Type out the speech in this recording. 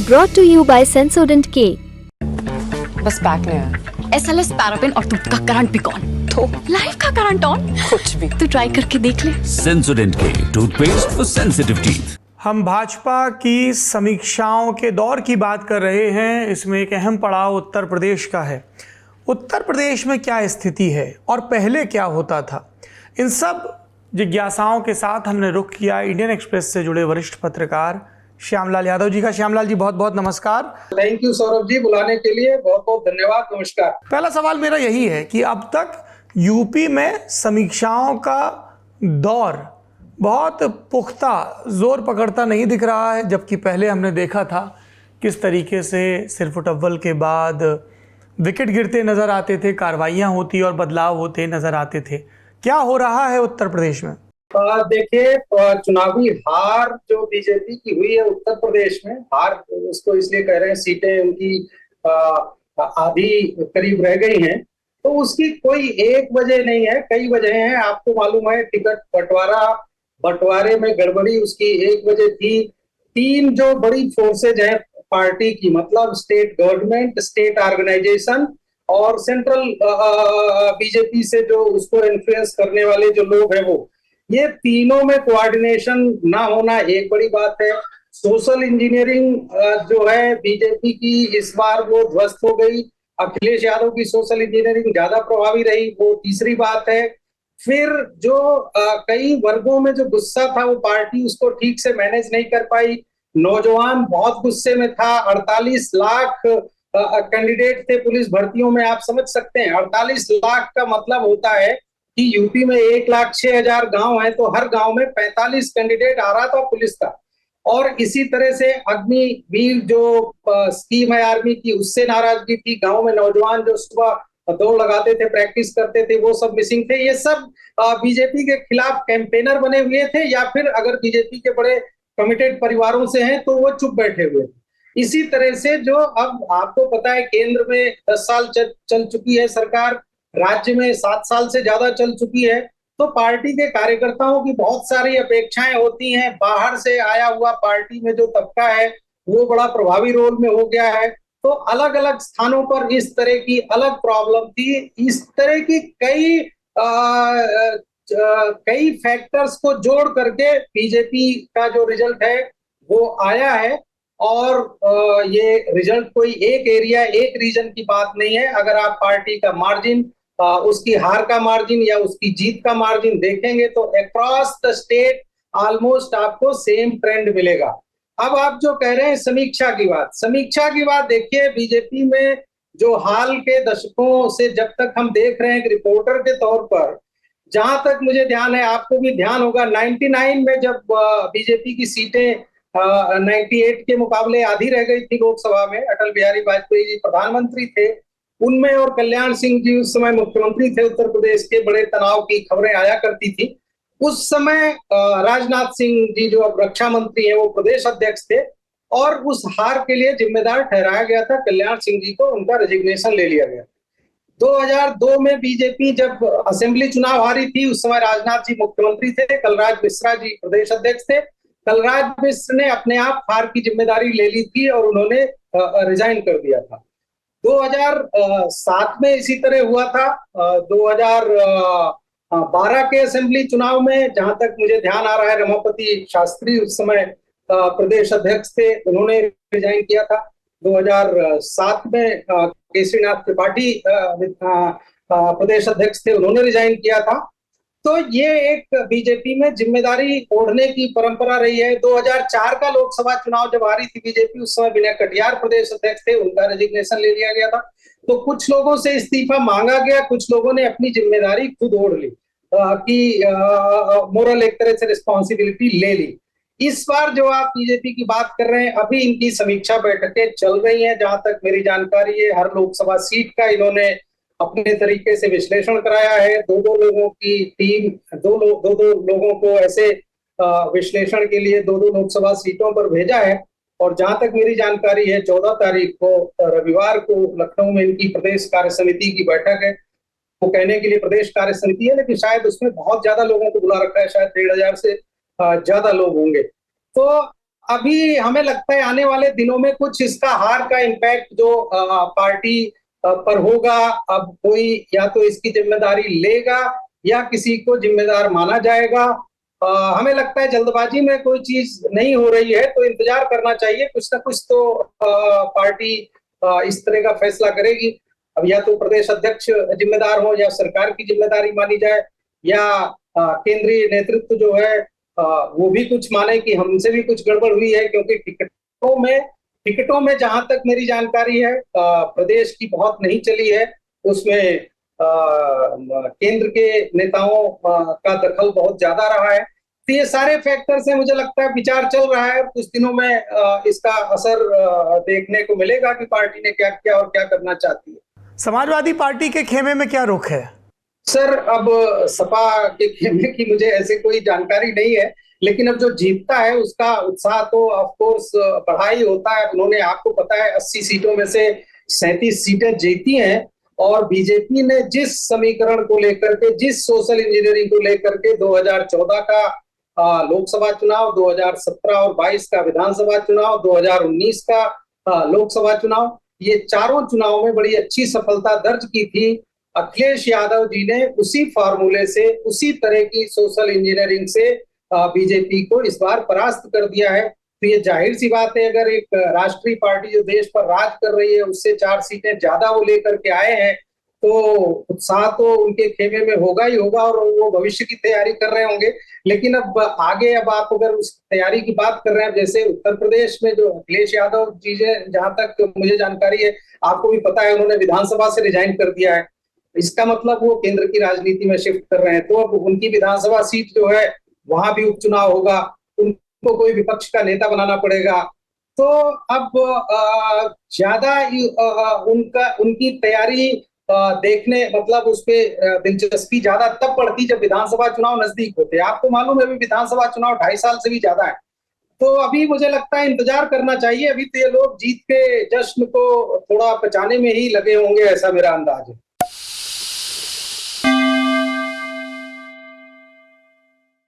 brought to you by Sensodent K। बस back नहीं आया। SLS पैराफिन और दूध का करंट भी कौन? तो लाइफ का करंट ऑन? कुछ भी। तो ट्राई करके देख ले। सेंसोडेंट के टूथपेस्ट फॉर सेंसिटिव टीथ। हम भाजपा की समीक्षाओं के दौर की बात कर रहे हैं। इसमें एक अहम पड़ाव उत्तर प्रदेश का है। उत्तर प्रदेश में क्या स्थिति है और पहले क्या होता था, इन सब जिज्ञासाओं के साथ हमने रुख किया इंडियन एक्सप्रेस से जुड़े वरिष्ठ पत्रकार श्यामलाल यादव जी का। श्यामलाल जी, बहुत बहुत नमस्कार। थैंक यू सौरभ जी, बुलाने के लिए बहुत बहुत धन्यवाद। नमस्कार। पहला सवाल मेरा यही है कि अब तक यूपी में समीक्षाओं का दौर बहुत पुख्ता जोर पकड़ता नहीं दिख रहा है, जबकि पहले हमने देखा था किस तरीके से सिरफुट अव्वल के बाद विकेट गिरते नजर आते थे, कार्रवाइयाँ होती और बदलाव होते नजर आते थे। क्या हो रहा है उत्तर प्रदेश में? देखिए, चुनावी हार जो बीजेपी की हुई है उत्तर प्रदेश में, हार उसको इसलिए कह रहे हैं, सीटें उनकी आधी करीब रह गई हैं, तो उसकी कोई एक वजह नहीं है, कई वजह हैं। आपको मालूम है, टिकट बंटवारे में गड़बड़ी उसकी एक वजह थी। तीन जो बड़ी फोर्सेज हैं पार्टी की, मतलब स्टेट गवर्नमेंट, स्टेट ऑर्गेनाइजेशन और सेंट्रल बीजेपी से जो उसको इन्फ्लुएंस करने वाले जो लोग हैं, वो ये तीनों में कोऑर्डिनेशन ना होना एक बड़ी बात है। सोशल इंजीनियरिंग जो है बीजेपी की, इस बार वो ध्वस्त हो गई। अखिलेश यादव की सोशल इंजीनियरिंग ज्यादा प्रभावी रही, वो तीसरी बात है। फिर जो कई वर्गों में जो गुस्सा था, वो पार्टी उसको ठीक से मैनेज नहीं कर पाई। नौजवान बहुत गुस्से में था। 48 लाख कैंडिडेट थे पुलिस भर्तियों में। आप समझ सकते हैं 48 लाख का मतलब होता है कि यूपी में 1,06,000 गांव हैं, तो हर गांव में 45 कैंडिडेट आ रहा था पुलिस का। और इसी तरह से अग्निवीर जो स्कीम है आर्मी की, उससे नाराजगी थी। गांव में नौजवान जो सुबह दौड़ लगाते थे, प्रैक्टिस करते थे, वो सब मिसिंग थे। ये सब बीजेपी के खिलाफ कैंपेनर बने हुए थे, या फिर अगर बीजेपी के बड़े कमिटेड परिवारों से हैं तो वो चुप बैठे हुए थे। इसी तरह से जो अब आपको पता है, केंद्र में 10 साल चल चुकी है सरकार, राज्य में 7 साल से ज्यादा चल चुकी है, तो पार्टी के कार्यकर्ताओं की बहुत सारी अपेक्षाएं होती हैं। बाहर से आया हुआ पार्टी में जो तबका है, वो बड़ा प्रभावी रोल में हो गया है। तो अलग अलग स्थानों पर इस तरह की अलग प्रॉब्लम थी। इस तरह की कई फैक्टर्स को जोड़ करके बीजेपी का जो रिजल्ट है वो आया है। और ये रिजल्ट कोई एक एरिया, एक रीजन की बात नहीं है। अगर आप पार्टी का मार्जिन, उसकी हार का मार्जिन या उसकी जीत का मार्जिन देखेंगे, तो अक्रॉस द स्टेट ऑलमोस्ट आपको सेम ट्रेंड मिलेगा। अब आप जो कह रहे हैं समीक्षा की बात देखिए, बीजेपी में जो हाल के दशकों से जब तक हम देख रहे हैं रिपोर्टर के तौर पर, जहां तक मुझे ध्यान है, आपको भी ध्यान होगा, 99 में जब बीजेपी की सीटें 98 के मुकाबले आधी रह गई थी लोकसभा में, अटल बिहारी वाजपेयी जी प्रधानमंत्री थे उनमें, और कल्याण सिंह जी उस समय मुख्यमंत्री थे उत्तर प्रदेश के। बड़े तनाव की खबरें आया करती थी उस समय। राजनाथ सिंह जी जो अब रक्षा मंत्री हैं, वो प्रदेश अध्यक्ष थे, और उस हार के लिए जिम्मेदार ठहराया गया था कल्याण सिंह जी को। उनका रेजिग्नेशन ले लिया गया। 2002 में बीजेपी जब असेंबली चुनाव हारी थी, उस समय राजनाथ जी मुख्यमंत्री थे, कलराज मिश्रा जी प्रदेश अध्यक्ष थे। कलराज मिश्र ने अपने आप हार की जिम्मेदारी ले ली थी और उन्होंने रिजाइन कर दिया था। 2007 में इसी तरह हुआ था। 2012 के असेंबली चुनाव में, जहां तक मुझे ध्यान आ रहा है, रमापति शास्त्री उस समय प्रदेश अध्यक्ष थे, उन्होंने रिजाइन किया था। 2007 में केसरीनाथ त्रिपाठी प्रदेश अध्यक्ष थे, उन्होंने रिजाइन किया था। तो ये एक बीजेपी में जिम्मेदारी ओढ़ने की परंपरा रही है। 2004 का लोकसभा चुनाव जब हारी थी बीजेपी, उस समय विनय कटियार प्रदेश अध्यक्ष थे, उनका रेजिग्नेशन ले लिया गया था। तो कुछ लोगों से इस्तीफा मांगा गया, कुछ लोगों ने अपनी जिम्मेदारी खुद ओढ़ ली, कि मोरल एक तरह से रिस्पॉन्सिबिलिटी ले ली। इस बार जो आप बीजेपी की बात कर रहे हैं, अभी इनकी समीक्षा बैठकें चल रही हैं। जहां तक मेरी जानकारी है, हर लोकसभा सीट का इन्होंने अपने तरीके से विश्लेषण कराया है। दो लोगों की टीम, दो लोगों को ऐसे विश्लेषण के लिए दो लोकसभा सीटों पर भेजा है। और जहां तक मेरी जानकारी है, 14 तारीख को रविवार को लखनऊ में इनकी प्रदेश कार्य समिति की बैठक है। वो कहने के लिए प्रदेश कार्य समिति है, लेकिन शायद उसमें बहुत ज्यादा लोगों को बुला रखा है, शायद 1,500 से ज्यादा लोग होंगे। तो अभी हमें लगता है आने वाले दिनों में कुछ इसका हार का इम्पैक्ट जो पार्टी पर होगा, अब कोई या तो इसकी जिम्मेदारी लेगा या किसी को जिम्मेदार माना जाएगा। हमें लगता है जल्दबाजी में कोई चीज नहीं हो रही है, तो इंतजार करना चाहिए, कुछ ना कुछ तो पार्टी इस तरह का फैसला करेगी। अब या तो प्रदेश अध्यक्ष जिम्मेदार हो या सरकार की जिम्मेदारी मानी जाए या केंद्रीय नेतृत्व जो है वो भी कुछ माने कि हमसे भी कुछ गड़बड़ हुई है, क्योंकि टिकटों में जहां तक मेरी जानकारी है प्रदेश की बहुत नहीं चली है, उसमें केंद्र के नेताओं का दखल बहुत ज्यादा रहा है। तो ये सारे फैक्टर्स हैं, मुझे लगता है विचार चल रहा है, कुछ दिनों में इसका असर देखने को मिलेगा कि पार्टी ने क्या किया और क्या करना चाहती है। समाजवादी पार्टी के खेमे में क्या रुख है? सर, अब सपा के खेमे की मुझे ऐसे कोई जानकारी नहीं है, लेकिन अब जो जीतता है उसका उत्साह तो ऑफ कोर्स बढ़ा ही होता है। उन्होंने, आपको पता है, 80 सीटों में से 37 सीटें जीती हैं और बीजेपी ने जिस समीकरण को लेकर के, जिस सोशल इंजीनियरिंग को लेकर के 2014 का लोकसभा चुनाव, 2017 और 22 का विधानसभा चुनाव, 2019 का लोकसभा चुनाव, ये चारों चुनाव में बड़ी अच्छी सफलता दर्ज की थी, अखिलेश यादव जी ने उसी फार्मूले से, उसी तरह की सोशल इंजीनियरिंग से बीजेपी को इस बार परास्त कर दिया है। तो ये जाहिर सी बात है, अगर एक राष्ट्रीय पार्टी जो देश पर राज कर रही है उससे 4 सीटें ज्यादा वो लेकर के आए हैं, तो उत्साह तो उनके खेमे में होगा ही होगा और वो भविष्य की तैयारी कर रहे होंगे। लेकिन अब आगे, अब आप अगर उस तैयारी की बात कर रहे हैं, जैसे उत्तर प्रदेश में जो अखिलेश यादव जी, जहां तक मुझे जानकारी है, आपको भी पता है, उन्होंने विधानसभा से रिजाइन कर दिया है। इसका मतलब वो केंद्र की राजनीति में शिफ्ट कर रहे हैं, तो अब उनकी विधानसभा सीट जो है वहां भी उपचुनाव होगा, उनको कोई विपक्ष का नेता बनाना पड़ेगा। तो अब ज्यादा उनकी तैयारी देखने, मतलब उस पे दिलचस्पी ज्यादा तब पड़ती जब विधानसभा चुनाव नजदीक होते हैं। आपको मालूम है अभी विधानसभा चुनाव 2.5 साल से भी ज्यादा है, तो अभी मुझे लगता है इंतजार करना चाहिए। अभी तो ये लोग जीत के जश्न को थोड़ा पचाने में ही लगे होंगे, ऐसा मेरा अंदाज है।